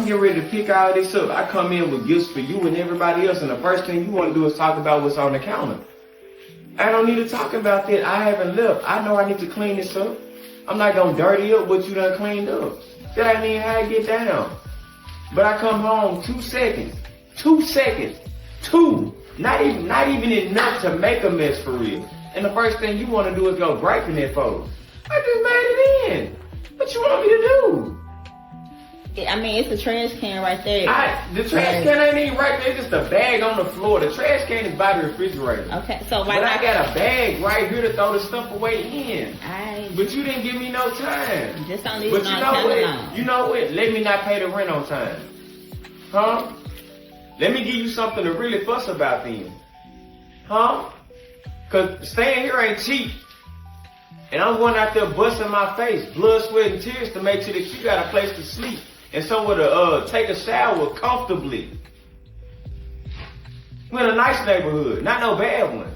getting ready to pick all this up. I come in with gifts for you and everybody else, and the first thing you want to do is talk about what's on the counter. I don't need to talk about that. I haven't left. I know I need to clean this up. I'm not going to dirty up what you done cleaned up. That ain't even how I get down. But I come home 2 seconds. 2 seconds. 2. Not even enough to make a mess for real. And the first thing you want to do is go griping at folks. I just made it in. What you want me to do? I mean, it's a trash can right there. The trash can ain't even right there. It's just a bag on the floor. The trash can is by the refrigerator. Okay, so why but not? I got a bag right here to throw the stuff away in. But you didn't give me no time. Just don't leave but it you on know what? long. You know what? Let me not pay the rent on time. Huh? Let me give you something to really fuss about then. Huh? Cause staying here ain't cheap. And I'm going out there busting my face, blood, sweat, and tears to make sure that you got a place to sleep and somewhere to take a shower comfortably. We're in a nice neighborhood, not no bad one.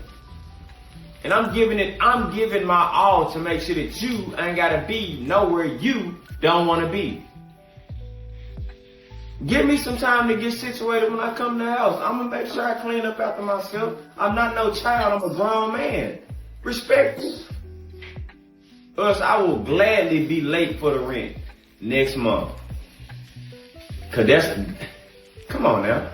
And I'm giving my all to make sure that you ain't gotta be nowhere you don't wanna be. Give me some time to get situated when I come to the house. I'm gonna make sure I clean up after myself. I'm not no child, I'm a grown man. Respect me. Or else I will gladly be late for the rent next month. Cause come on now.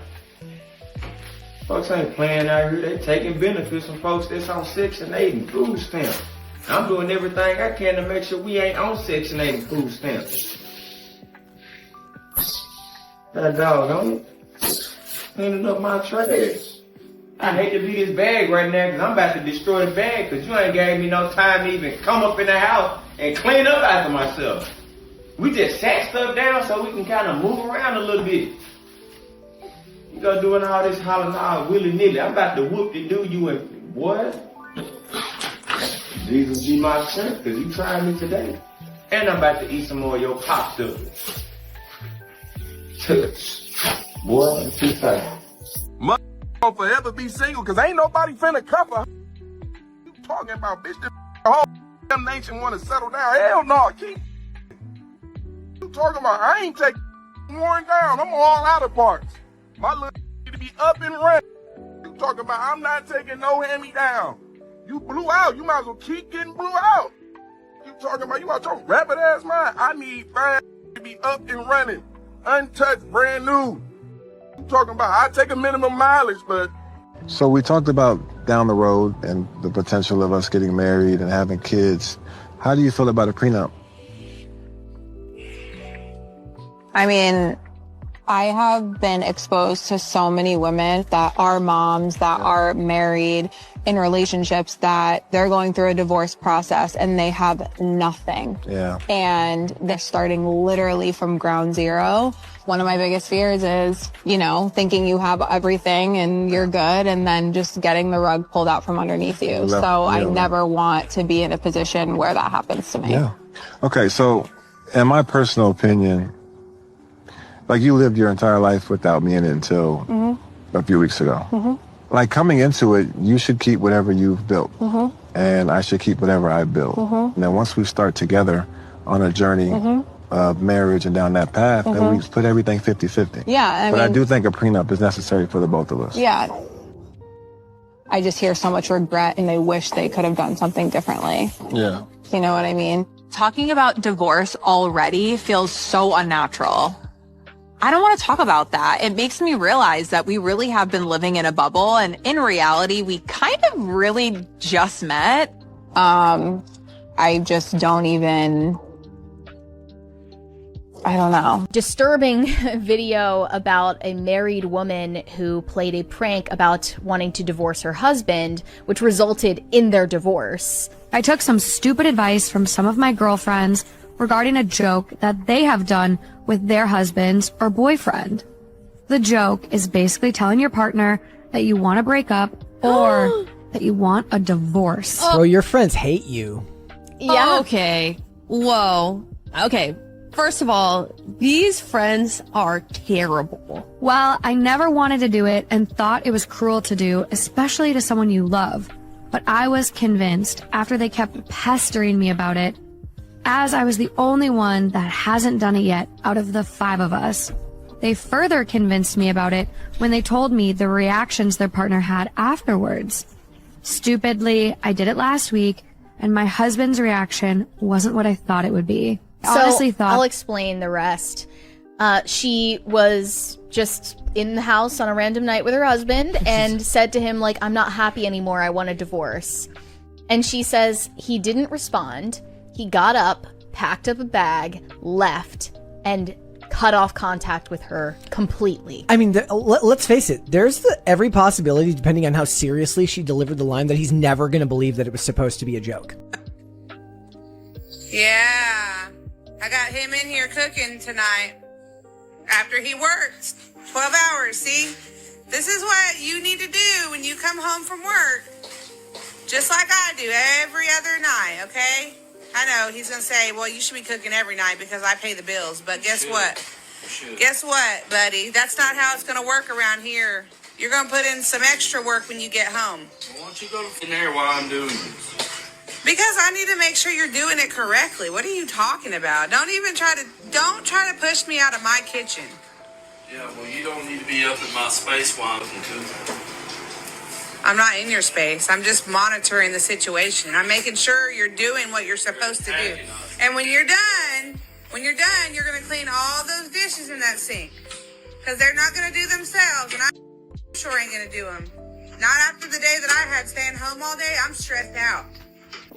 Folks ain't playing out here. They taking benefits from folks that's on Section 8 and food stamps. I'm doing everything I can to make sure we ain't on Section 8 and food stamps. That dog on it. Cleaning up my trash. I hate to be this bag right now because I'm about to destroy the bag because you ain't gave me no time to even come up in the house and clean up after myself. We just sat stuff down so we can kind of move around a little bit. You go doing all this hollering all willy-nilly. I'm about to whoop the do you and boy. Jesus be my strength because you trying me today. And I'm about to eat some more of your popsicles. Boy, I'm too tired. I'll forever be single because ain't nobody finna cuff her. You talking about, bitch, the whole damn nation want to settle down. Hell no, keep. You talking about, I ain't taking worn down. I'm all out of parts. My little need to be up and running. You talking about, I'm not taking no hand-me-down. You blew out. You might as well keep getting blew out. You talking about, you out your rapid ass mind. I need fine to be up and running. Untouched, brand new. You talking about, I take a minimum mileage, but. So we talked about down the road and the potential of us getting married and having kids. How do you feel about a prenup? I mean, I have been exposed to so many women that are moms, that are married in relationships that they're going through a divorce process and they have nothing. Yeah. And they're starting literally from ground zero. One of my biggest fears is, thinking you have everything and you're good and then just getting the rug pulled out from underneath you. So I never want to be in a position where that happens to me. Yeah. Okay, so in my personal opinion, like you lived your entire life without me in it until a few weeks ago. Like coming into it, you should keep whatever you've built. And I should keep whatever I built. And then once we start together on a journey of marriage and down that path, then we split everything 50-50. Yeah, I do think a prenup is necessary for the both of us. Yeah. I just hear so much regret and they wish they could have done something differently. Yeah. You know what I mean? Talking about divorce already feels so unnatural. I don't want to talk about that. It makes me realize that we really have been living in a bubble, and in reality, we kind of really just met. I just don't even... I don't know. Disturbing video about a married woman who played a prank about wanting to divorce her husband, which resulted in their divorce. I took some stupid advice from some of my girlfriends regarding a joke that they have done with their husbands or boyfriend. The joke is basically telling your partner that you want to break up or that you want a divorce. Bro, your friends hate you. Yeah. Okay. Whoa. Okay. First of all, these friends are terrible. Well, I never wanted to do it and thought it was cruel to do, especially to someone you love. But I was convinced after they kept pestering me about it, as I was the only one that hasn't done it yet out of the 5 of us. They further convinced me about it when they told me the reactions their partner had afterwards. Stupidly, I did it last week, and my husband's reaction wasn't what I thought it would be. I honestly thought... I'll explain the rest. She was just in the house on a random night with her husband and said to him, like, I'm not happy anymore, I want a divorce. And she says he didn't respond. He got up, packed up a bag, left, and cut off contact with her completely. I mean, let's face it. There's every possibility, depending on how seriously she delivered the line, that he's never going to believe that it was supposed to be a joke. Yeah, I got him in here cooking tonight after he worked 12 hours. See, this is what you need to do when you come home from work, just like I do every other night, okay? I know he's going to say, well, you should be cooking every night because I pay the bills. But guess what? Guess what, buddy? That's not how it's going to work around here. You're going to put in some extra work when you get home. Why don't you go in there while I'm doing this? Because I need to make sure you're doing it correctly. What are you talking about? Don't try to push me out of my kitchen. Yeah, well, you don't need to be up in my space while I'm cooking. I'm not in your space. I'm just monitoring the situation. I'm making sure you're doing what you're supposed to do. And when you're done, you're going to clean all those dishes in that sink. Because they're not going to do themselves, and I sure ain't going to do them. Not after the day that I had staying home all day. I'm stressed out.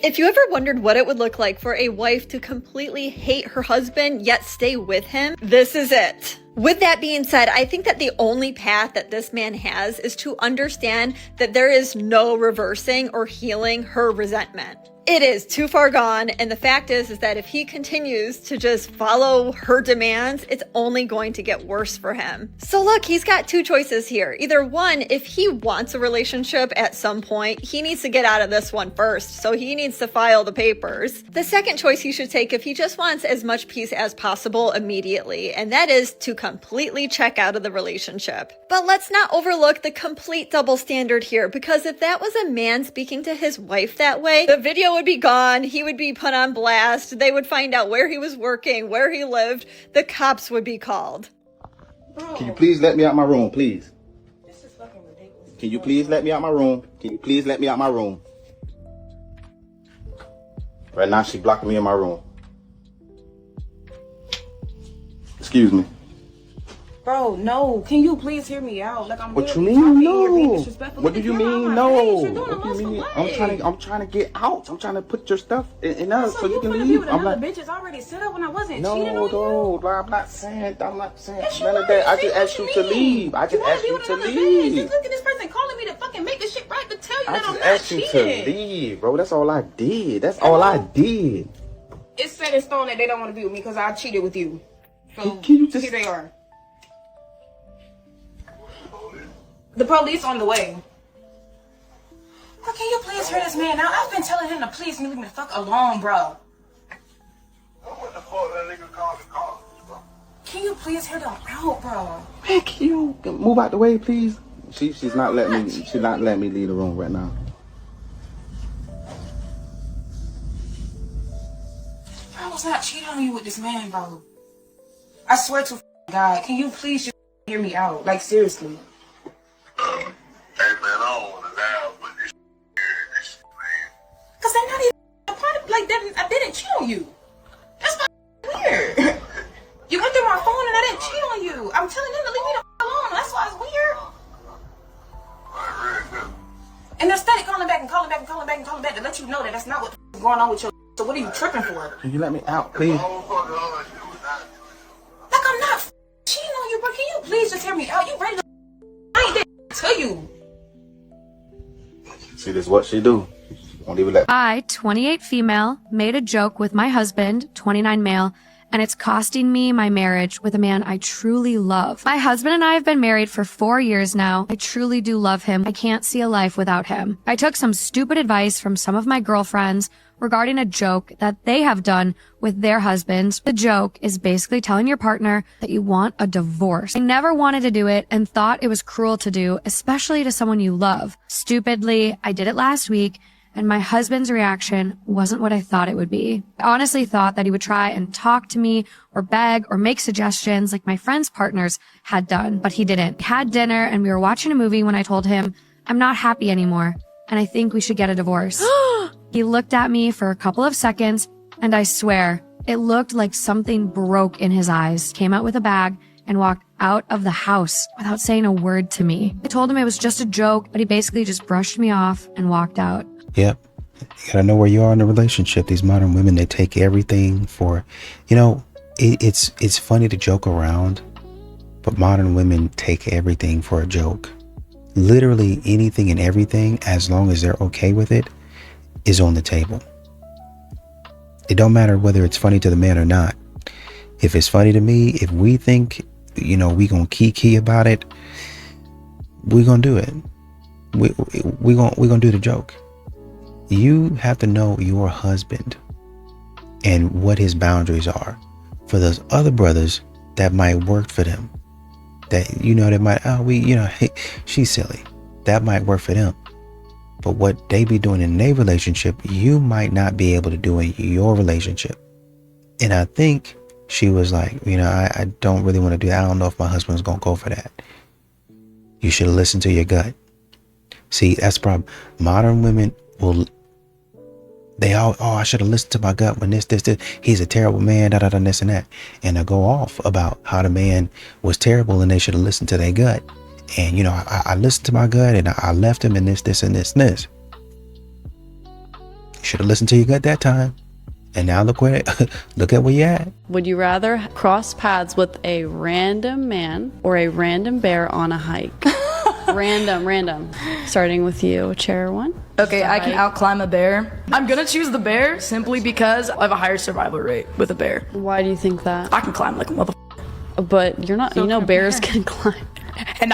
If you ever wondered what it would look like for a wife to completely hate her husband yet stay with him, this is it. With that being said, I think that the only path that this man has is to understand that there is no reversing or healing her resentment. It is too far gone, and the fact is that if he continues to just follow her demands, it's only going to get worse for him. So look, he's got two choices here. Either one, if he wants a relationship at some point, he needs to get out of this one first, so he needs to file the papers. The second choice he should take if he just wants as much peace as possible immediately, and that is to completely check out of the relationship. But let's not overlook the complete double standard here, because if that was a man speaking to his wife that way, the video would be gone, he would be put on blast, they would find out where he was working, where he lived, the cops would be called. Can you please let me out my room, please? This is fucking ridiculous. Can you please let me out my room? Can you please let me out my room? Right now she's blocking me in my room. Excuse me. Bro, no. Can you please hear me out? Like, I'm what you mean? No. What do you mean? No. What do you mean? I'm trying to get out. I'm trying to put your stuff in us so you can leave. I'm like, bitches already set up when I wasn't cheating on you. No, I'm not saying none of that. I just asked you to leave. I just asked you to leave. Just look at this person calling me to fucking make this shit right to tell you that I'm not cheating. I just asked you to leave, bro. That's all I did. That's all I did. It's set in stone that they don't want to be with me because I cheated with you. So can you just... here they are. The police on the way. Bro, can you please hear this man out? I've been telling him to please leave me the fuck alone, bro. What the fuck that nigga called the cops, bro? Can you please hear them out, bro? Man, can you move out the way, please? She's not letting me. She's not letting me leave the room right now. Bro, I was not cheating on you with this man, bro. I swear to God, can you please just hear me out? Like, seriously. Hey, man, I don't want to laugh, but this man. Because they're not even a part of, like, I didn't cheat on you. That's not weird. You went through my phone and I didn't cheat on you. I'm telling them to leave me the alone. That's why it's weird. And they're steady calling back and calling back and calling back and calling back to let you know that that's not what's going on with your. So what are you tripping for? Can you let me out, please? Like, I'm not cheating on you, bro. Can you please just hear me out? You ready to I ain't there to tell you. See, this is what she do. Won't even let. I, 28 female, made a joke with my husband, 29 male, and it's costing me my marriage with a man I truly love. My husband and I have been married for 4 years now. I truly do love him. I can't see a life without him. I took some stupid advice from some of my girlfriends regarding a joke that they have done with their husbands. The joke is basically telling your partner that you want a divorce. I never wanted to do it and thought it was cruel to do, especially to someone you love. Stupidly, I did it last week, and my husband's reaction wasn't what I thought it would be. I honestly thought that he would try and talk to me or beg or make suggestions like my friends' partners had done, but he didn't. We had dinner and we were watching a movie when I told him, I'm not happy anymore, and I think we should get a divorce. He looked at me for a couple of seconds, and I swear, it looked like something broke in his eyes, came out with a bag, and walked out of the house without saying a word to me. I told him it was just a joke, but he basically just brushed me off and walked out. Yep. You gotta know where you are in a relationship. These modern women, they take everything for, it's funny to joke around, but modern women take everything for a joke. Literally anything and everything, as long as they're okay with it, is on the table. It don't matter whether it's funny to the man or not. If it's funny to me, if we think, we gonna kiki about it, we gonna do it. We gonna do the joke. You have to know your husband and what his boundaries are. For those other brothers, that might work for them. That, they might, hey, she's silly. That might work for them. But what they be doing in their relationship, you might not be able to do in your relationship. And I think she was like, I don't really want to do that. I don't know if my husband's going to go for that. You should have listened to your gut. See, that's the problem. Modern women I should have listened to my gut when this, he's a terrible man, this and that. And they'll go off about how the man was terrible and they should have listened to their gut. And, I listened to my gut and I left him in this, and this, and this. You should have listened to your gut that time. And now look at where you're at. Would you rather cross paths with a random man or a random bear on a hike? Random. Starting with you, Chair 1. Okay, I can outclimb a bear. I'm gonna choose the bear simply because I have a higher survival rate with a bear. Why do you think that? I can climb like a motherfucker. But you're not, bears can climb. And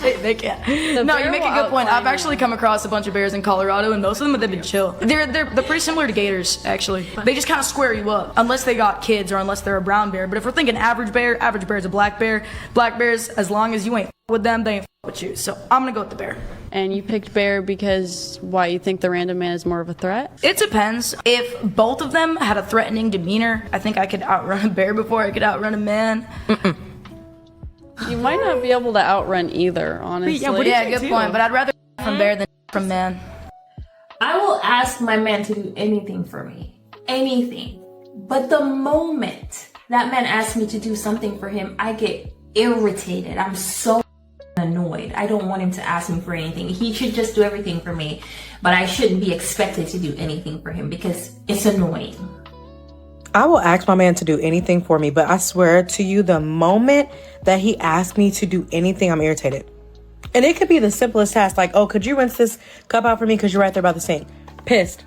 they can't. No, you make a good point. I've actually come across a bunch of bears in Colorado, and most of them have been chill. They're pretty similar to gators, actually. They just kind of square you up, unless they got kids or unless they're a brown bear. But if we're thinking average bear is a black bear. Black bears, as long as you ain't with them, they ain't with you. So I'm gonna go with the bear. And you picked bear because why? You think the random man is more of a threat? It depends. If both of them had a threatening demeanor, I think I could outrun a bear before I could outrun a man. You might not be able to outrun either, honestly. Yeah, good point. But I'd rather from bear than from man. I will ask my man to do anything for me. Anything. But the moment that man asks me to do something for him, I get irritated. I'm so annoyed. I don't want him to ask me for anything. He should just do everything for me. But I shouldn't be expected to do anything for him because it's annoying. I will ask my man to do anything for me, but I swear to you, the moment that he asks me to do anything, I'm irritated. And it could be the simplest task, like, oh, could you rinse this cup out for me because you're right there by the sink? Pissed.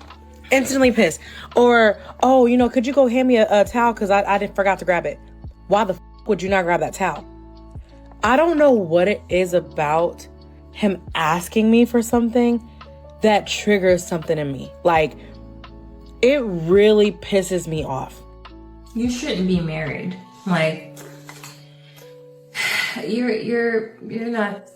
Instantly pissed. Or, oh, could you go hand me a towel because I forgot to grab it? Why the would you not grab that towel? I don't know what it is about him asking me for something that triggers something in me. Like, it really pisses me off. You shouldn't be married. Like, you're not.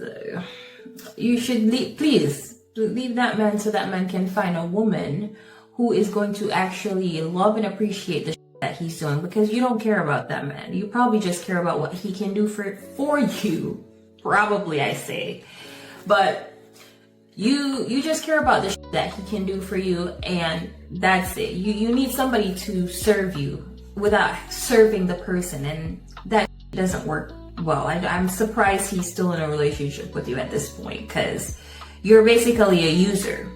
You should please leave that man so that man can find a woman who is going to actually love and appreciate the that he's doing, because you don't care about that man. You probably just care about what he can do for you. Probably, I say, but. You just care about the that he can do for you, and that's it. You need somebody to serve you without serving the person, and that doesn't work well. I'm surprised he's still in a relationship with you at this point, because you're basically a user.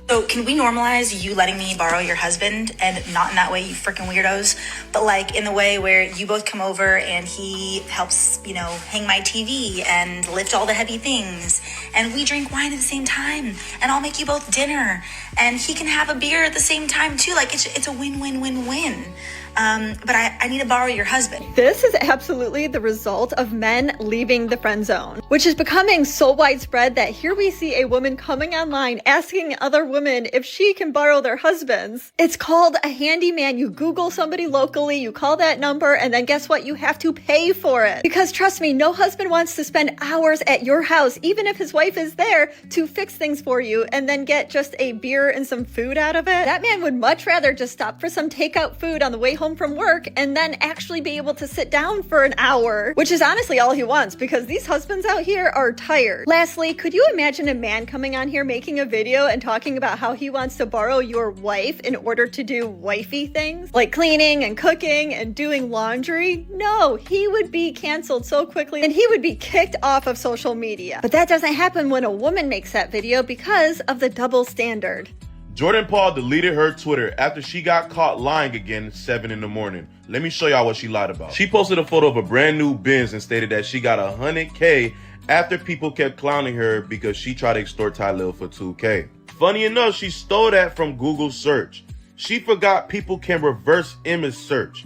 So can we normalize you letting me borrow your husband, and not in that way, you freaking weirdos, but like in the way where you both come over and he helps, hang my TV and lift all the heavy things, and we drink wine at the same time, and I'll make you both dinner, and he can have a beer at the same time too. Like it's a win-win-win-win. But I need to borrow your husband. This is absolutely the result of men leaving the friend zone, which is becoming so widespread that here we see a woman coming online asking other women women if she can borrow their husbands. It's called a handyman. You Google somebody locally, you call that number, and then guess what? You have to pay for it. Because trust me, no husband wants to spend hours at your house, even if his wife is there, to fix things for you and then get just a beer and some food out of it. That man would much rather just stop for some takeout food on the way home from work and then actually be able to sit down for an hour, which is honestly all he wants because these husbands out here are tired. Lastly, could you imagine a man coming on here making a video and talking about how he wants to borrow your wife in order to do wifey things? Like cleaning and cooking and doing laundry? No, he would be canceled so quickly and he would be kicked off of social media. But that doesn't happen when a woman makes that video because of the double standard. Jordan Paul deleted her Twitter after she got caught lying again at 7 in the morning. Let me show y'all what she lied about. She posted a photo of a brand new Benz and stated that she got $100K after people kept clowning her because she tried to extort Ty Lil for $2K. Funny enough, she stole that from Google search. She forgot people can reverse image search.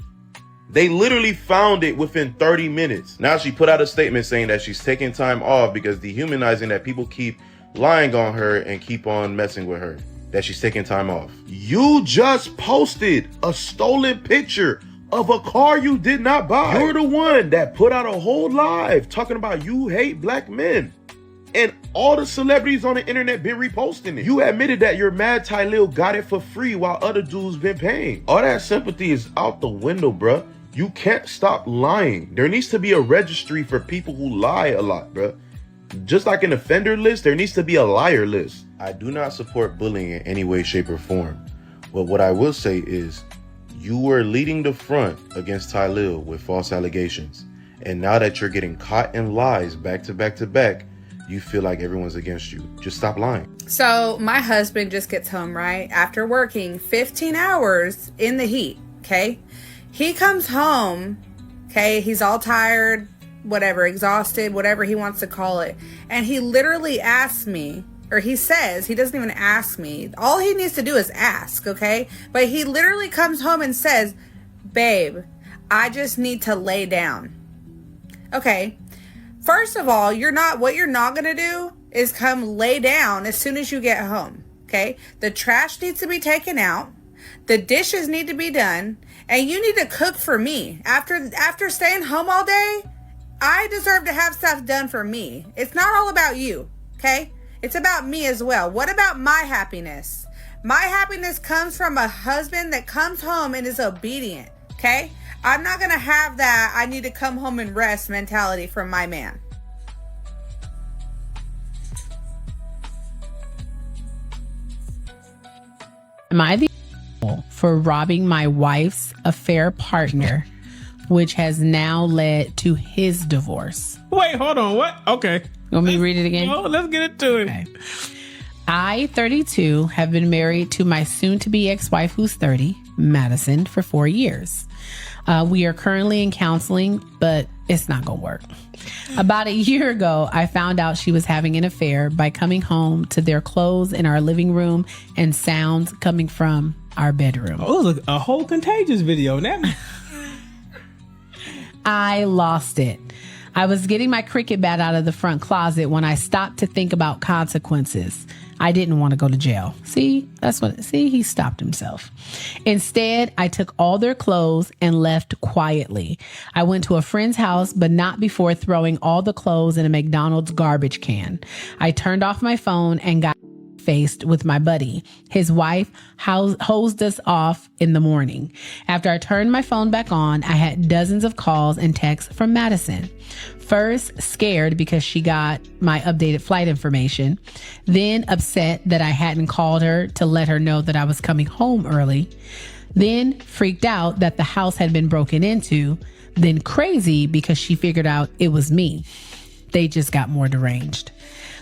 They literally found it within 30 minutes. Now she put out a statement saying that she's taking time off because dehumanizing that people keep lying on her and keep on messing with her. That she's taking time off. You just posted a stolen picture of a car you did not buy. You're the one that put out a whole live talking about you hate black men. And all the celebrities on the internet been reposting it. You admitted that your mad Ty Lil got it for free while other dudes been paying. All that sympathy is out the window, bruh. You can't stop lying. There needs to be a registry for people who lie a lot, bruh. Just like an offender list, there needs to be a liar list. I do not support bullying in any way, shape, or form. But what I will say is, you were leading the front against Ty Lil with false allegations. And now that you're getting caught in lies back to back to back, you feel like everyone's against you. Just stop lying. So my husband just gets home, right? After working 15 hours in the heat, okay? He comes home, okay? He's all tired, whatever, exhausted, whatever he wants to call it. And he literally asks me, or he says, he doesn't even ask me. All he needs to do is ask, okay? But he literally comes home and says, babe, I just need to lay down. Okay. First of all, what you're not going to do is come lay down as soon as you get home, okay? The trash needs to be taken out. The dishes need to be done. And you need to cook for me. After staying home all day, I deserve to have stuff done for me. It's not all about you, okay? It's about me as well. What about my happiness? My happiness comes from a husband that comes home and is obedient, okay? I'm not going to have that I need to come home and rest mentality from my man. Am I the for robbing my wife's affair partner, which has now led to his divorce? Wait, hold on. What? Okay. You want me to read it again? No, let's get into it. Okay. I, 32, have been married to my soon-to-be ex-wife who's 30, Madison, for 4 years. We are currently in counseling, but it's not going to work. About a year ago, I found out she was having an affair by coming home to their clothes in our living room and sounds coming from our bedroom. Oh, it was a whole Contagious video now. I lost it. I was getting my cricket bat out of the front closet when I stopped to think about consequences. I didn't want to go to jail. See, he stopped himself. Instead, I took all their clothes and left quietly. I went to a friend's house, but not before throwing all the clothes in a McDonald's garbage can. I turned off my phone and got faced with my buddy. His wife hosed us off in the morning. After I turned my phone back on, I had dozens of calls and texts from Madison. First, scared because she got my updated flight information. Then upset that I hadn't called her to let her know that I was coming home early. Then freaked out that the house had been broken into. Then crazy because she figured out it was me. They just got more deranged.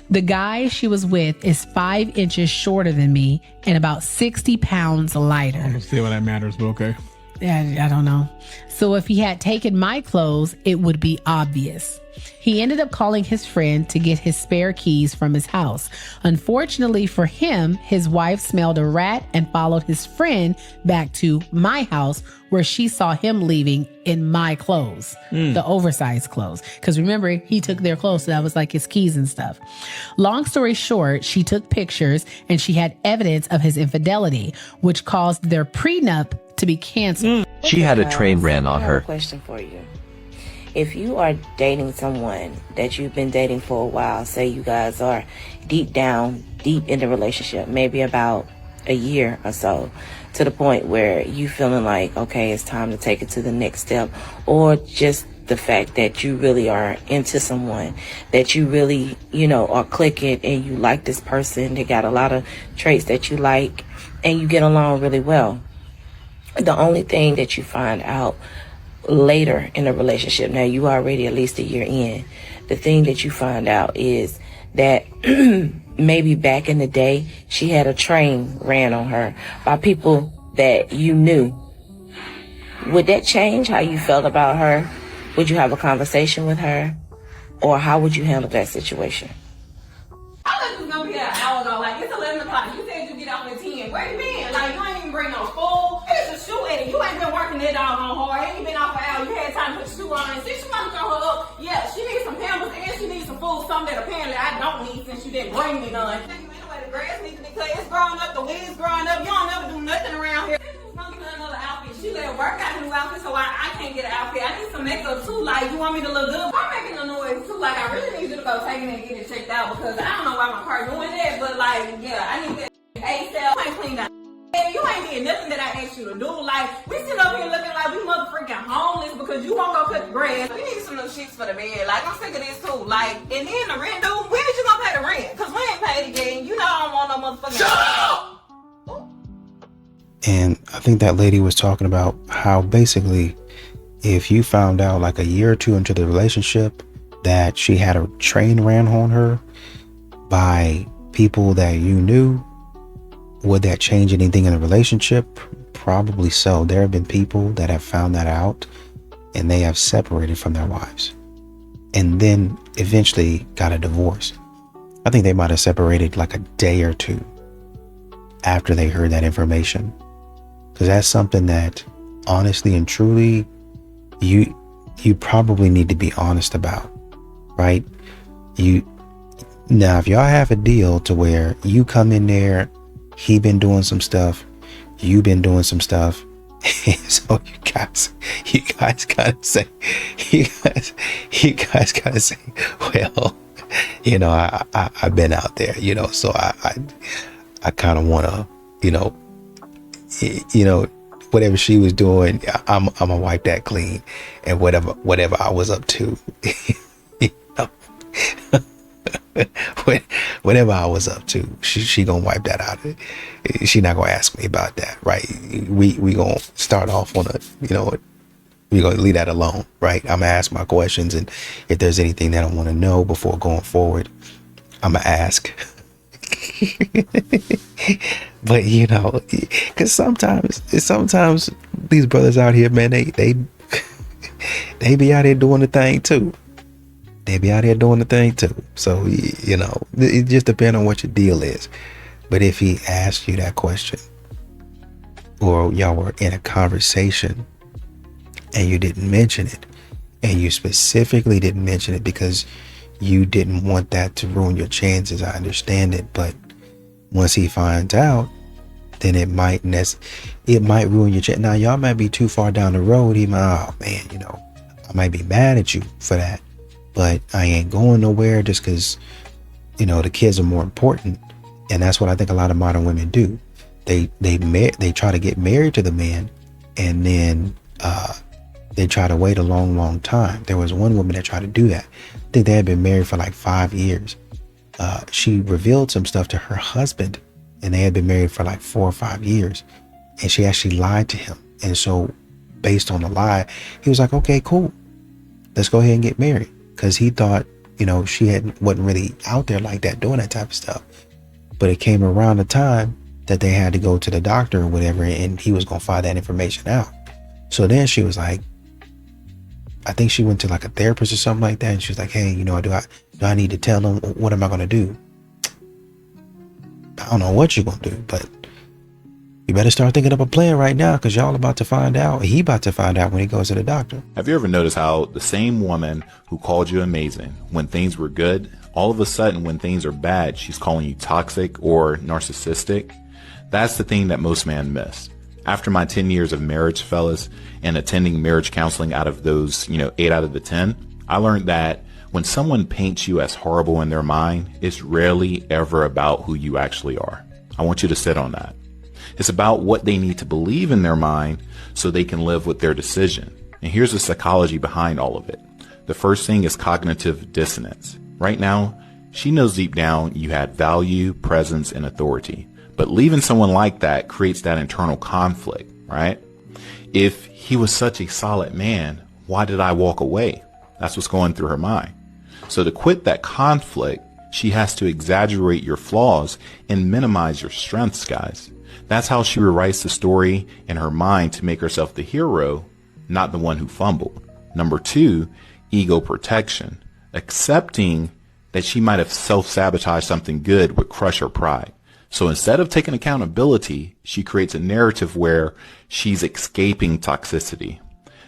The guy she was with is 5 inches shorter than me and about 60 pounds lighter. I don't see why that matters, but okay. I don't know. So if he had taken my clothes, it would be obvious. He ended up calling his friend to get his spare keys from his house. Unfortunately for him, his wife smelled a rat and followed his friend back to my house, where she saw him leaving in my clothes, the oversized clothes. Because remember, he took their clothes, so that was like his keys and stuff. Long story short, she took pictures and she had evidence of his infidelity, which caused their prenup to be canceled. She had a train ran on I have a her. question for you. If you are dating someone that you've been dating for a while, say you guys are deep in the relationship, maybe about a year or so, to the point where you feeling like, okay, it's time to take it to the next step, or just the fact that you really are into someone, that you really, are clicking and you like this person, they got a lot of traits that you like and you get along really well. The only thing that you find out later in a relationship, now you already at least a year in, the thing that you find out is that maybe back in the day she had a train ran on her by people that you knew. Would that change how you felt about her? Would you have a conversation with her? Or how would you handle that situation? I thought you was gonna be there an hour ago. Like, it's 11 o'clock. You said you get off at 10. Where you been? Like, you ain't even bring no food. It's a shoe edit. You ain't been working that doggone hard. Ain't been off an hour. You had time to put your shoe on. And since you want to throw her up, yeah, she needs some Pampers and she needs some food. Something that apparently I don't need since you didn't bring me none. Anyway, the grass needs to be cut. It's growing up. The weeds growing up. You don't never do nothing around here. Another outfit. She let work out a new outfit, so I can't get an outfit. I need some makeup too. Like, you want me to look good? I'm making a noise too. Like, I really need you to go take it and get it checked out, because I don't know why my car doing that, but like, yeah, I need that ASAP. I ain't cleaned out. You ain't did nothing that I asked you to do. Like, we sit up here looking like we motherfucking homeless because you won't go cut the grass. We need some new sheets for the bed. Like, I'm sick of this too. Like, and then the rent, dude, when is you gonna pay the rent? Because we ain't paid it yet. You know I don't want no motherfucking. Shut up! And I think that lady was talking about how basically if you found out like a year or two into the relationship that she had a train ran on her by people that you knew, would that change anything in the relationship? Probably so. There have been people that have found that out and they have separated from their wives and then eventually got a divorce. I think they might have separated like a day or two after they heard that information. Because that's something that honestly and truly you probably need to be honest about, right? Now if y'all have a deal to where you come in there, he been doing some stuff, you been doing some stuff, so you guys gotta say, well, I've been out there, so I kind of want to, whatever she was doing, I'm gonna wipe that clean, and whatever I was up to, whatever I was up to, she gonna wipe that out. She not gonna ask me about that, right? We gonna start off on we gonna leave that alone, right? I'm gonna ask my questions, and if there's anything that I want to know before going forward, I'm gonna ask. But because sometimes these brothers out here, man, they be out here doing the thing too. So it just depends on what your deal is. But if he asked you that question, or y'all were in a conversation and you didn't mention it, and you specifically didn't mention it because you didn't want that to ruin your chances, I understand it. But once he finds out, then it might ruin your chance. Now y'all might be too far down the road. He might, oh man, I might be mad at you for that, but I ain't going nowhere just because the kids are more important. And that's what I think a lot of modern women do. They try to get married to the man, and then they try to wait a long time. There was one woman that tried to do that. I think they had been married for like 5 years. She revealed some stuff to her husband, and they had been married for like 4 or 5 years, and she actually lied to him. And so based on the lie, he was like, okay, cool, let's go ahead and get married, because he thought she wasn't really out there like that doing that type of stuff. But it came around the time that they had to go to the doctor or whatever, and he was gonna find that information out. So then she was like, I think she went to like a therapist or something like that, and she was like, hey, you know, do I need to tell him? What am I gonna do? I don't know what you're gonna do, but you better start thinking up a plan right now, because y'all about to find out. He about to find out when he goes to the doctor. Have you ever noticed how the same woman who called you amazing when things were good, all of a sudden when things are bad, she's calling you toxic or narcissistic? That's the thing that most men miss. After my 10 years of marriage, fellas, and attending marriage counseling out of those, 8 out of the 10, I learned that when someone paints you as horrible in their mind, it's rarely ever about who you actually are. I want you to sit on that. It's about what they need to believe in their mind so they can live with their decision. And here's the psychology behind all of it. The first thing is cognitive dissonance. Right now, she knows deep down you had value, presence, and authority. But leaving someone like that creates that internal conflict, right? If he was such a solid man, why did I walk away? That's what's going through her mind. So to quit that conflict, she has to exaggerate your flaws and minimize your strengths, guys. That's how she rewrites the story in her mind to make herself the hero, not the one who fumbled. Number 2, ego protection. Accepting that she might have self-sabotaged something good would crush her pride. So instead of taking accountability, she creates a narrative where she's escaping toxicity.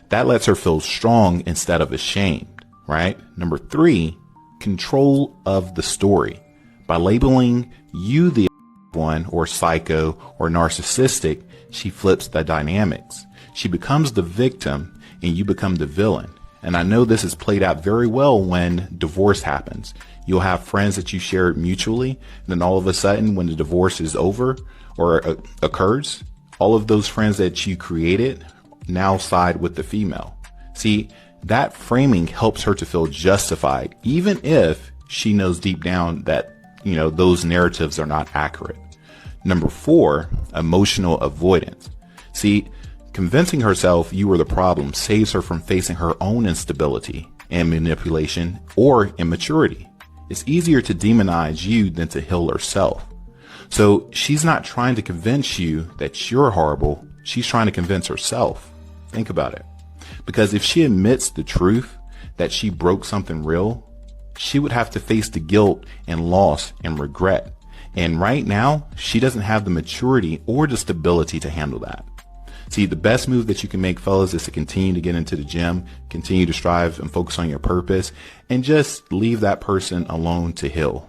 That lets her feel strong instead of ashamed, right? Number 3, control of the story. By labeling you the one or psycho or narcissistic, she flips the dynamics. She becomes the victim and you become the villain. And I know this is played out very well when divorce happens. You'll have friends that you shared mutually, and then all of a sudden when the divorce is over or occurs, all of those friends that you created now side with the female. See, that framing helps her to feel justified, even if she knows deep down that, those narratives are not accurate. Number 4, emotional avoidance. See, convincing herself you were the problem saves her from facing her own instability and manipulation or immaturity. It's easier to demonize you than to heal herself. So she's not trying to convince you that you're horrible. She's trying to convince herself. Think about it. Because if she admits the truth that she broke something real, she would have to face the guilt and loss and regret. And right now, she doesn't have the maturity or the stability to handle that. See, the best move that you can make, fellas, is to continue to get into the gym, continue to strive and focus on your purpose, and just leave that person alone to heal.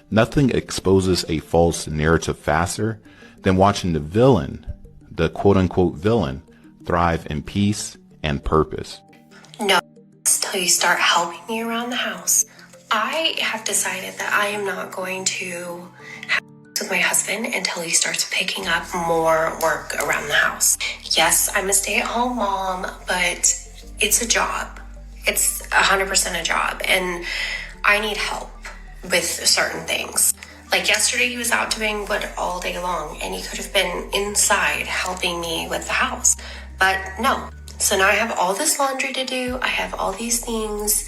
Nothing exposes a false narrative faster than watching the villain, the quote-unquote villain, thrive in peace and purpose. No, till you start helping me around the house. I have decided that I am not going to have sex with my husband until he starts picking up more work around the house. Yes, I'm a stay-at-home mom, but it's a job. It's 100% a job, and I need help with certain things. Like yesterday, he was out doing wood all day long, and he could have been inside helping me with the house, but no. So now I have all this laundry to do. I have all these things.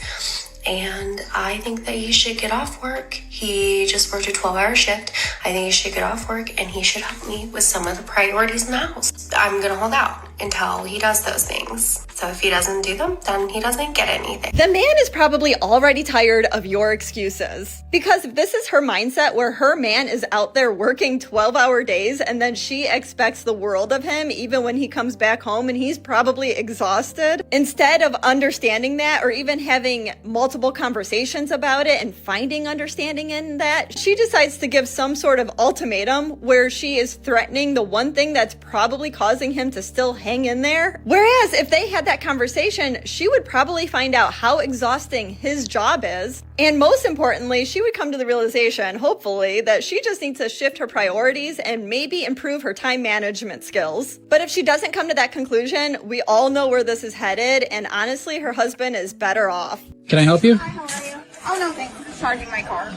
And I think that he should get off work. He just worked a 12-hour shift. I think he should get off work and he should help me with some of the priorities in the house. I'm going to hold out until he does those things. So if he doesn't do them, then he doesn't get anything. The man is probably already tired of your excuses. Because if this is her mindset where her man is out there working 12-hour days and then she expects the world of him even when he comes back home and he's probably exhausted, instead of understanding that or even having multiple conversations about it and finding understanding in that, she decides to give some sort of ultimatum where she is threatening the one thing that's probably causing him to still hang in there. Whereas if they had that conversation, she would probably find out how exhausting his job is. And most importantly, she would come to the realization, hopefully, that she just needs to shift her priorities and maybe improve her time management skills. But if she doesn't come to that conclusion, we all know where this is headed. And honestly, her husband is better off. Can I help you? Hi, how are you? Oh, no, thanks. I'm charging my car.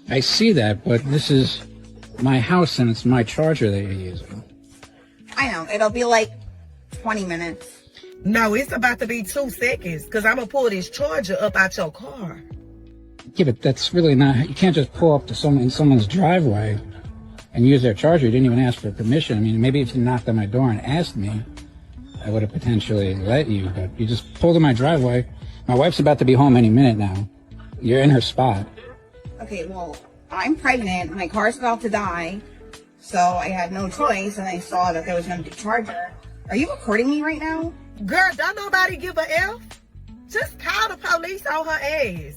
I see that, but this is my house and it's my charger that you're using. I know. It'll be like 20 minutes. No, it's about to be 2 seconds because I'm going to pull this charger up out your car. Yeah, but that's really not, you can't just pull up to someone's driveway and use their charger. You didn't even ask for permission. I mean, maybe if you knocked on my door and asked me, I would have potentially let you, but you just pulled in my driveway. My wife's about to be home any minute now. You're in her spot. Okay, well, I'm pregnant. My car's about to die. So I had no choice, and I saw that there was an empty charger. Are you recording me right now? Girl, don't nobody give a F. Just call the police on her ass.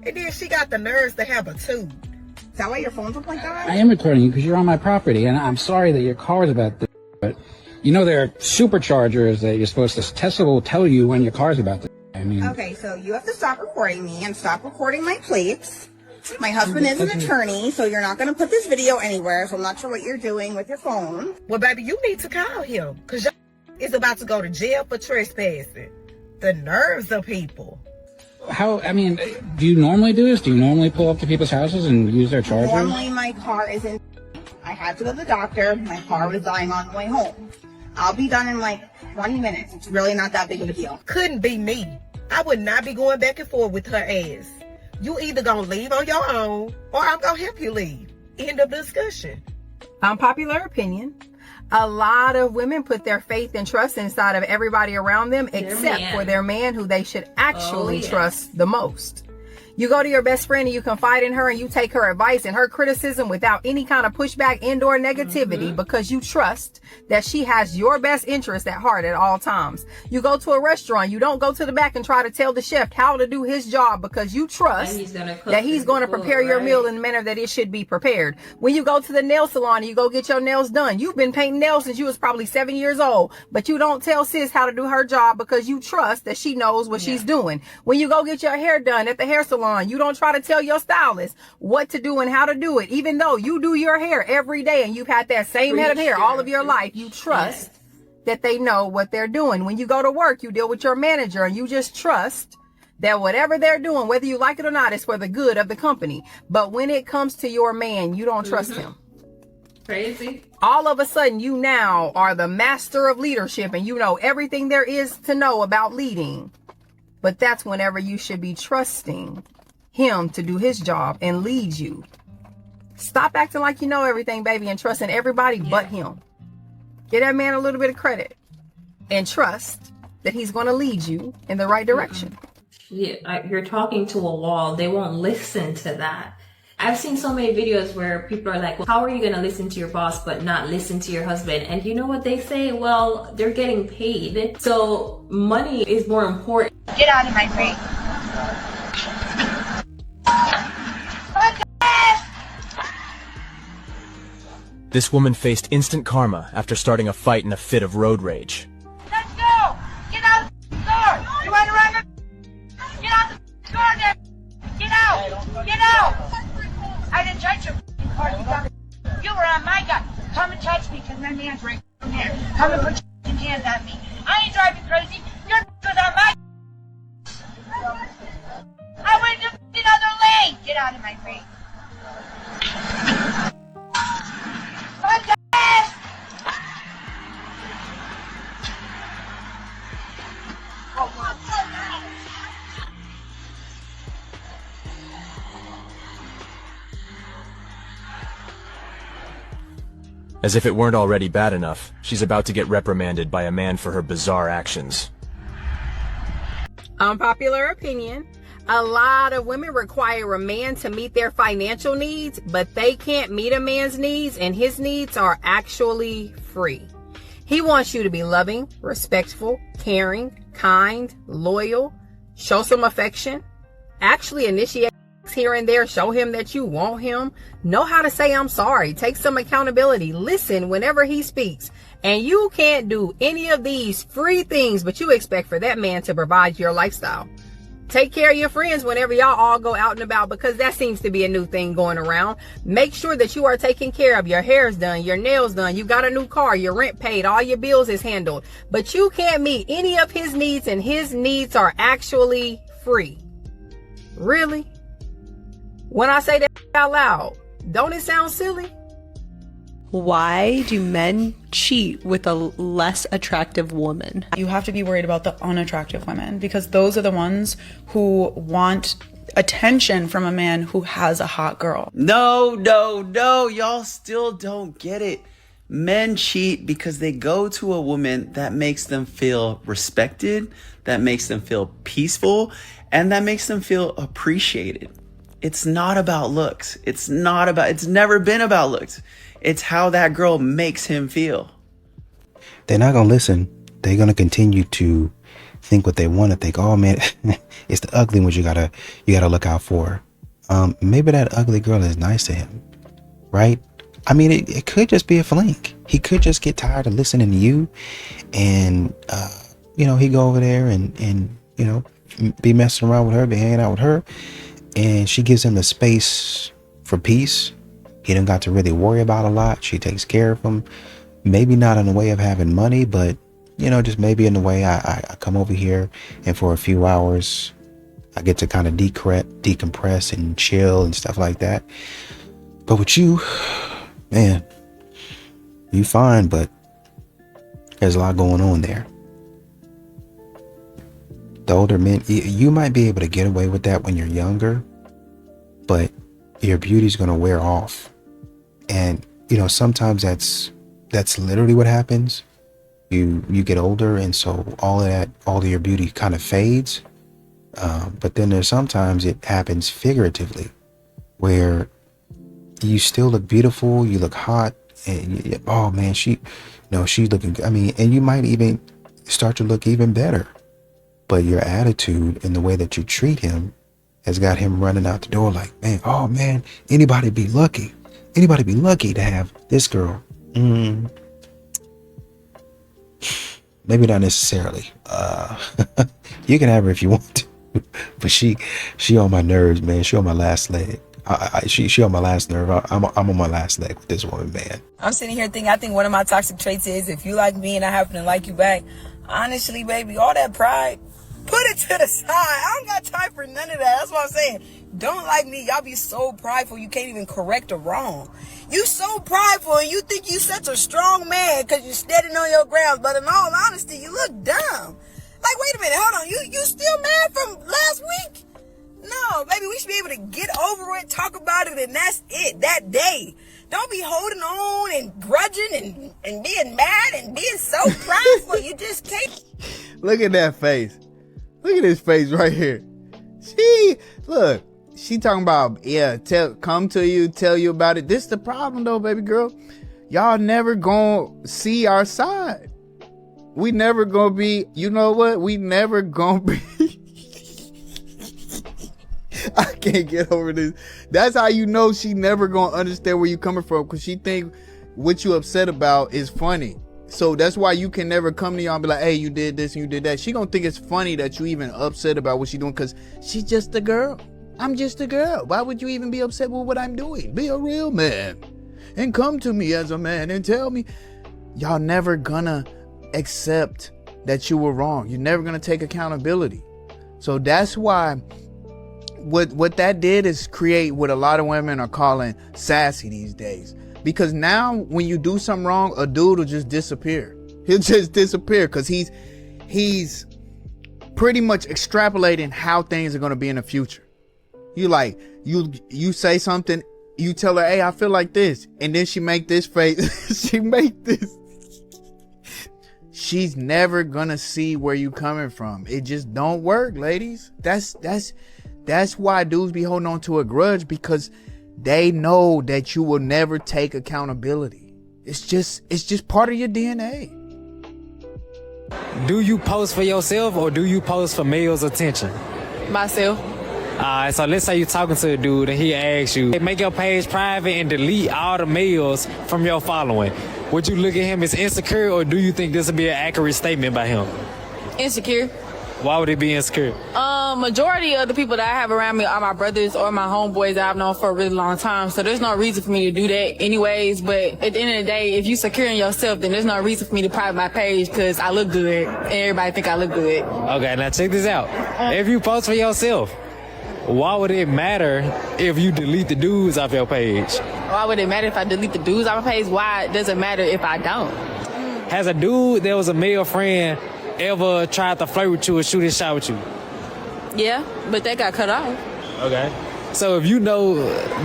And then she got the nerves to have a tooth. Is that why your phone's up like that? I am recording you because you're on my property, and I'm sorry that your car's about to, but you know there are superchargers that you're supposed to, Tesla will tell you when your car's about to. I mean. Okay, so you have to stop recording me and stop recording my plates. My husband is an attorney, so you're not going to put this video anywhere, so I'm not sure what you're doing with your phone. Well, baby, you need to call him because your is about to go to jail for trespassing. The nerves of people. How, I mean, do you normally do this? Do you normally pull up to people's houses and use their chargers? Normally my car is in. I had to go to the doctor. My car was dying on the way home. I'll be done in like 20 minutes. It's really not that big of a deal. Couldn't be me. I would not be going back and forth with her ass. You either gonna leave on your own or I'm gonna help you leave. End of discussion. Unpopular opinion. A lot of women put their faith and trust inside of everybody around them except for their man who they should actually trust the most. You go to your best friend and you confide in her and you take her advice and her criticism without any kind of pushback and/or negativity because you trust that she has your best interest at heart at all times. You go to a restaurant, you don't go to the back and try to tell the chef how to do his job because you trust that he's going to prepare your meal in the manner that it should be prepared. When you go to the nail salon and you go get your nails done, you've been painting nails since you was probably 7 years old, but you don't tell sis how to do her job because you trust that she knows what she's doing. When you go get your hair done at the hair salon, you don't try to tell your stylist what to do and how to do it, even though you do your hair every day and you've had that same head of hair all of your life. You trust that they know what they're doing. When you go to work, you deal with your manager and you just trust that whatever they're doing, whether you like it or not, is for the good of the company. But when it comes to your man, you don't trust him. Crazy. All of a sudden, you now are the master of leadership and you know everything there is to know about leading. But that's whenever you should be trusting him to do his job and lead you. Stop acting like you know everything, baby, and trusting everybody but him. Give that man a little bit of credit and trust that he's going to lead you in the right direction. You're talking to a wall. They won't listen to that. I've seen so many videos where people are like, well, how are you going to listen to your boss but not listen to your husband? And you know what they say? Well, they're getting paid. So money is more important. Get out of my face. This woman faced instant karma after starting a fight in a fit of road rage. Let's go! Get out of the store! You want to run? Get out of the store there! Get out! Get out! I didn't touch your car. You were on my gun. Come and touch me because my man's right from there. Come and put your hands on me. I ain't driving crazy. Your was on my. I went to another lane. Get out of my face. As if it weren't already bad enough, she's about to get reprimanded by a man for her bizarre actions. Unpopular opinion. A lot of women require a man to meet their financial needs, but they can't meet a man's needs, and his needs are actually free. He wants you to be loving, respectful, caring, kind, loyal, show some affection, actually initiate here and there, show him that you want him, know how to say I'm sorry, take some accountability, listen whenever he speaks. And you can't do any of these free things, but you expect for that man to provide your lifestyle. Take care of your friends whenever y'all all go out and about, because that seems to be a new thing going around. Make sure that you are taken care of. Your hair's done, your nails done, you got a new car, your rent paid, all your bills is handled. But you can't meet any of his needs, and his needs are actually free. Really? When I say that out loud, don't it sound silly? Why do men cheat with a less attractive woman? You have to be worried about the unattractive women, because those are the ones who want attention from a man who has a hot girl. No, y'all still don't get it. Men cheat because they go to a woman that makes them feel respected, that makes them feel peaceful, and that makes them feel appreciated. It's not about looks. It's never been about looks. It's how that girl makes him feel. They're not going to listen. They're going to continue to think what they want to think. Oh man, it's the ugly ones you gotta look out for. Maybe that ugly girl is nice to him, right? I mean, it could just be a fling. He could just get tired of listening to you, and he go over there and be messing around with her, be hanging out with her, and she gives him the space for peace. He don't got to really worry about a lot. She takes care of him. Maybe not in the way of having money, but just maybe in the way I come over here and for a few hours I get to kind of decompress and chill and stuff like that. But with you, man, you fine, but there's a lot going on there. The older men, you might be able to get away with that when you're younger, but your beauty's going to wear off. And, sometimes that's literally what happens. You get older, and so all of your beauty kind of fades. But then there's sometimes it happens figuratively, where you still look beautiful, you look hot, and oh man, she's looking good. I mean, and you might even start to look even better. But your attitude and the way that you treat him has got him running out the door like, man, oh man, anybody be lucky to have this girl. Maybe not necessarily. You can have her if you want to, but she on my nerves, man. She on my last leg. She on my last nerve. I'm on my last leg with this woman, man. I'm sitting here thinking, I think one of my toxic traits is if you like me and I happen to like you back, honestly, baby, all that pride, put it to the side. I don't got time for none of that. That's what I'm saying. Don't like me. Y'all be so prideful you can't even correct a wrong. You so prideful and you think you such a strong man because you're standing on your grounds. But in all honesty, you look dumb. Like, wait a minute. Hold on. You still mad from last week? No, baby, we should be able to get over it, talk about it, and that's it, that day. Don't be holding on and grudging and being mad and being so prideful. You just can't. Look at that face. Look at his face right here. She talking about, come to you, tell you about it. This is the problem though, baby girl. Y'all never gonna see our side. We never gonna be, you know what? We never gonna be. I can't get over this. That's how you know she never gonna understand where you coming from, because she think what you upset about is funny. So that's why you can never come to y'all and be like, hey, you did this and you did that. She gonna think it's funny that you even upset about what she doing, because she's just a girl. I'm just a girl. Why would you even be upset with what I'm doing? Be a real man and come to me as a man and tell me. Y'all never gonna accept that you were wrong. You're never gonna take accountability. So that's why what that did is create what a lot of women are calling sassy these days. Because now when you do something wrong, a dude will just disappear. He'll just disappear because he's pretty much extrapolating how things are going to be in the future. You say something, you tell her, hey, I feel like this. And then she make this face. She make this. She's never going to see where you coming from. It just don't work, ladies. That's why dudes be holding on to a grudge, because they know that you will never take accountability. It's just part of your DNA. Do you post for yourself or do you post for males' attention? Myself. So let's say you're talking to a dude and he asks you, hey, make your page private and delete all the males from your following. Would you look at him as insecure, or do you think this would be an accurate statement by him? Insecure. Why would it be insecure? Majority of the people that I have around me are my brothers or my homeboys that I've known for a really long time. So there's no reason for me to do that anyways. But at the end of the day, if you're secure in yourself, then there's no reason for me to private my page because I look good and everybody think I look good. Okay, now check this out. If you post for yourself, why would it matter if you delete the dudes off your page? Why would it matter if I delete the dudes off my page? Why does it matter if I don't? Has a dude that was a male friend ever tried to flirt with you or shoot his shot with you? Yeah, but that got cut off. Okay. So if you know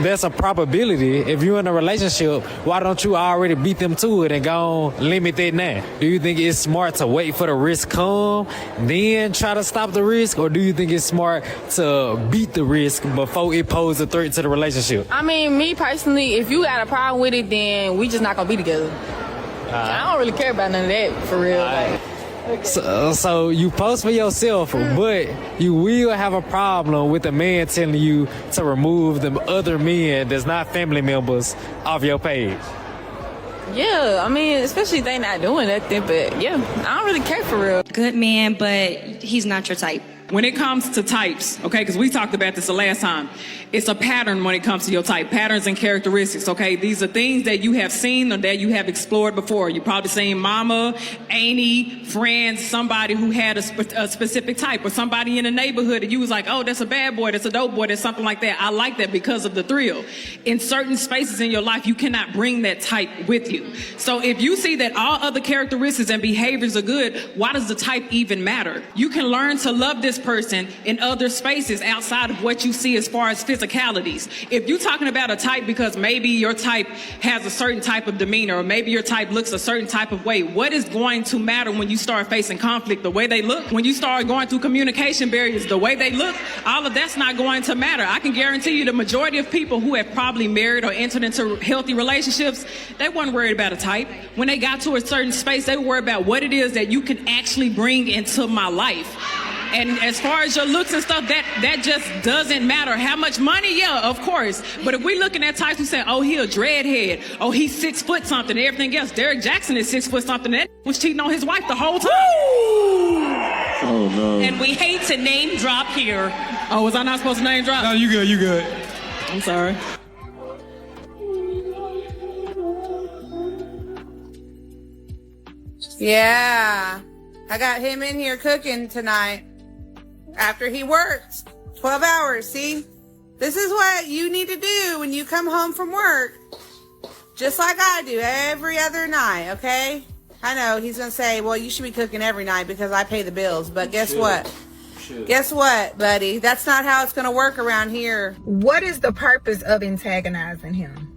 there's a probability, if you're in a relationship, why don't you already beat them to it and go on limit that now? Do you think it's smart to wait for the risk come, then try to stop the risk? Or do you think it's smart to beat the risk before it poses a threat to the relationship? I mean, me personally, if you got a problem with it, then we just not gonna be together. I don't really care about none of that, for real. So you post for yourself, but you will have a problem with a man telling you to remove them other men that's not family members off your page. Yeah, I mean, especially if they not doing nothing, but yeah, I don't really care for real. Good man, but he's not your type. When it comes to types, okay, because we talked about this the last time, it's a pattern when it comes to your type, patterns and characteristics, okay? These are things that you have seen or that you have explored before. You probably seen mama, auntie, friends, somebody who had a specific type, or somebody in the neighborhood and you was like, oh, that's a bad boy, that's a dope boy, that's something like that. I like that because of the thrill. In certain spaces in your life, you cannot bring that type with you. So if you see that all other characteristics and behaviors are good, why does the type even matter? You can learn to love this person in other spaces outside of what you see as far as physicalities. If you're talking about a type because maybe your type has a certain type of demeanor, or maybe your type looks a certain type of way, what is going to matter when you start facing conflict? The way they look? When you start going through communication barriers, the way they look? All of that's not going to matter. I can guarantee you the majority of people who have probably married or entered into healthy relationships, they weren't worried about a type. When they got to a certain space, they were worried about what it is that you can actually bring into my life. And as far as your looks and stuff, that just doesn't matter. How much money? Yeah, of course. But if we looking at types who say, oh, he a dreadhead, oh, he's 6 foot something, and everything else. Derek Jackson is 6 foot something. That was cheating on his wife the whole time. Oh no. And we hate to name drop here. Oh, was I not supposed to name drop? No, you good, you good. I'm sorry. Yeah. I got him in here cooking tonight after he works 12 hours. See, this is what you need to do when you come home from work, just like I do every other night. Okay, I know he's gonna say, well, you should be cooking every night because I pay the bills, but guess what? Guess what, buddy? That's not how it's gonna work around here. What is the purpose of antagonizing him?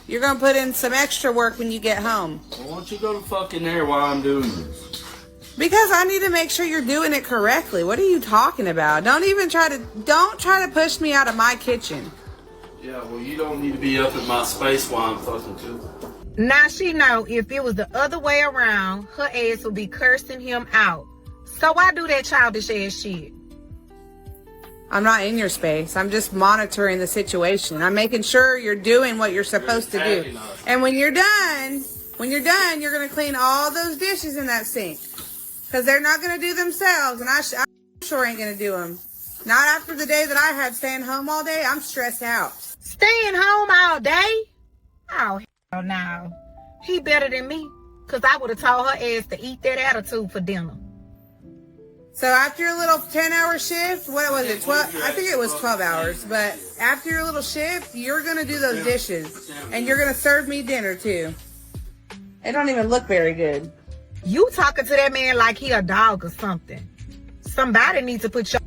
You're gonna put in some extra work when you get home. Why don't you go to fucking there while I'm doing this? Because I need to make sure you're doing it correctly. What are you talking about? Don't try to push me out of my kitchen. Yeah, well, you don't need to be up in my space while I'm fucking too. Now she know if it was the other way around, her ass would be cursing him out. So why do that childish ass shit? I'm not in your space. I'm just monitoring the situation. I'm making sure you're doing what you're supposed to do. And when you're done, you're going to clean all those dishes in that sink. Because they're not going to do themselves, and I sure ain't going to do them. Not after the day that I had staying home all day. I'm stressed out. Staying home all day? Oh, hell no. He better than me, because I would have told her ass to eat that attitude for dinner. So after your little 10-hour shift, what was it, 12? I think it was 12 hours. But after your little shift, you're going to do those dishes. And you're going to serve me dinner, too. It don't even look very good. You talking to that man like he a dog or something. Somebody needs to put your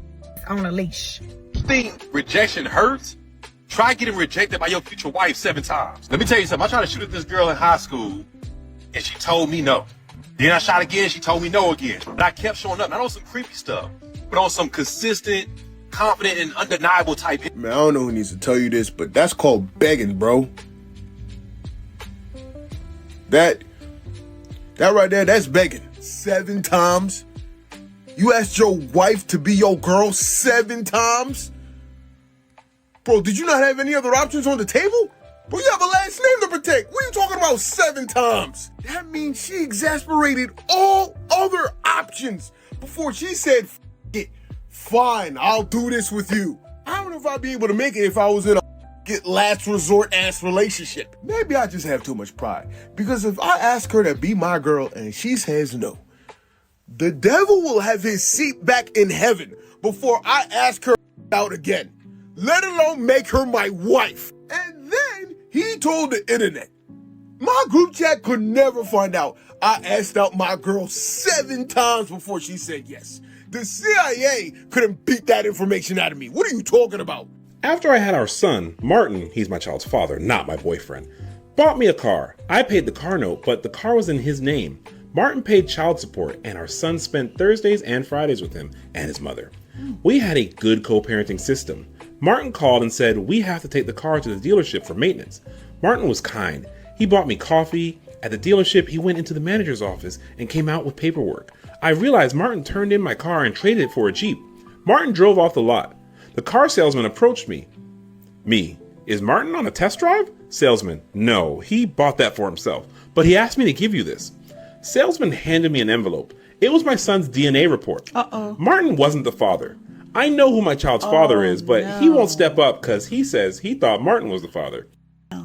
on a leash. You think rejection hurts? Try getting rejected by your future wife 7 times. Let me tell you something. I tried to shoot at this girl in high school, and she told me no. Then I shot again, she told me no again. But I kept showing up, not on some creepy stuff, but on some consistent, confident, and undeniable type. Man, I don't know who needs to tell you this, but that's called begging, bro. That right there, that's begging. 7 times? You asked your wife to be your girl 7 times? Bro, did you not have any other options on the table? Bro, you have a last name to protect. What are you talking about 7 times? That means she exasperated all other options before she said, F it, fine, I'll do this with you. I don't know if I'd be able to make it if I was in a last resort ass relationship. Maybe I just have too much pride. Because if I ask her to be my girl and she says no, the devil will have his seat back in heaven before I ask her out again, let alone make her my wife. And then he told the internet, my group chat could never find out I asked out my girl 7 times before she said yes. The CIA couldn't beat that information out of me. What are you talking about? After I had our son, Martin, he's my child's father, not my boyfriend, bought me a car. I paid the car note, but the car was in his name. Martin paid child support, and our son spent Thursdays and Fridays with him and his mother. We had a good co-parenting system. Martin called and said, we have to take the car to the dealership for maintenance. Martin was kind. He bought me coffee. At the dealership, he went into the manager's office and came out with paperwork. I realized Martin turned in my car and traded it for a Jeep. Martin drove off the lot. The car salesman approached me. Is Martin on a test drive? Salesman, no, he bought that for himself, but he asked me to give you this. Salesman handed me an envelope. It was my son's DNA report. Martin wasn't the father. I know who my child's father is, but he won't step up because he says he thought Martin was the father.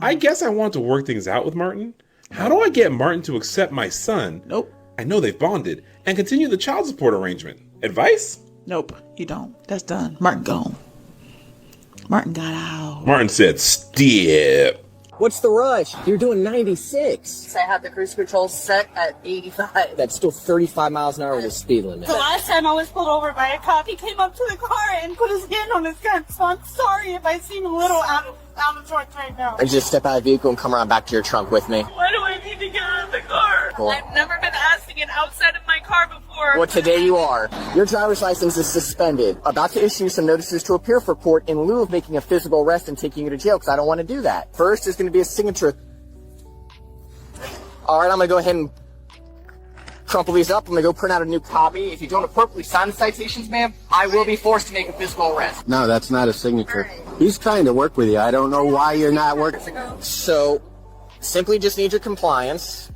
I guess I want to work things out with Martin. How do I get Martin to accept my son? Nope. I know they've bonded and continue the child support arrangement. Advice? Nope, you don't. That's done. Martin gone. Martin got out. Martin said, step. What's the rush? You're doing 96. I have the cruise control set at 85. That's still 35 miles an hour with the speed limit. The last time I was pulled over by a cop, he came up to the car and put his hand on his gun. So I'm sorry if I seem a little out of sorts right now. Just step out of the vehicle and come around back to your trunk with me. Why do I need to get out of the car? Cool. I've never been asked to get outside of my car before. Well, today you are. Your driver's license is suspended. About to issue some notices to appear for court in lieu of making a physical arrest and taking you to jail because I don't want to do that. First, there's going to be a signature. All right, I'm going to go ahead and crumple these up. I'm going to go print out a new copy. If you don't appropriately sign the citations, ma'am, I will be forced to make a physical arrest. No, that's not a signature. He's trying to work with you. I don't know why you're not working. So, simply just need your compliance.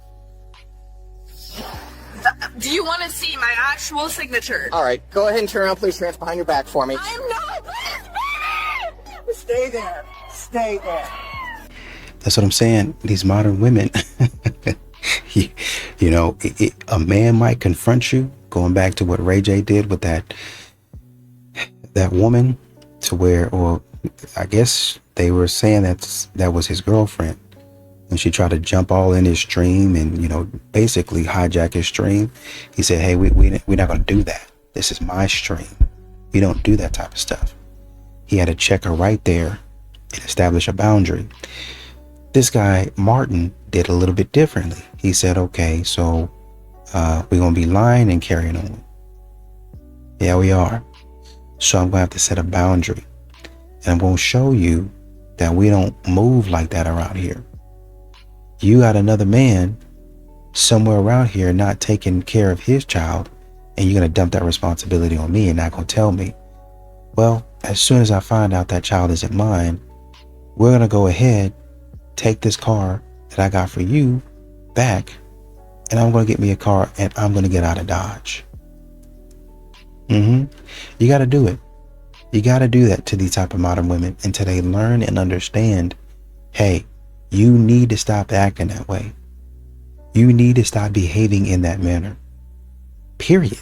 Do you want to see my actual signature? All right, go ahead and turn around. Place your hands behind your back for me. I'm not. Please, Stay there. Stay there. That's what I'm saying. These modern women, you know, a man might confront you, going back to what Ray J did with that woman, to where, or I guess they were saying that was his girlfriend, and she tried to jump all in his dream and, you know, basically hijack his dream. He said, hey, we're not going to do that. This is my stream. We don't do that type of stuff. He had to check her right there and establish a boundary. This guy, Martin, did a little bit differently. He said, okay, so we're going to be lying and carrying on. Yeah, we are. So I'm going to have to set a boundary. And I'm going to show you that we don't move like that around here. You got another man somewhere around here not taking care of his child, and you're going to dump that responsibility on me and not going to tell me. Well, as soon as I find out that child isn't mine, we're going to go ahead, take this car that I got for you back, and I'm going to get me a car and I'm going to get out of Dodge. You got to do it. You got to do that to these type of modern women until they learn and understand, hey, you need to stop acting that way. You need to stop behaving in that manner. Period.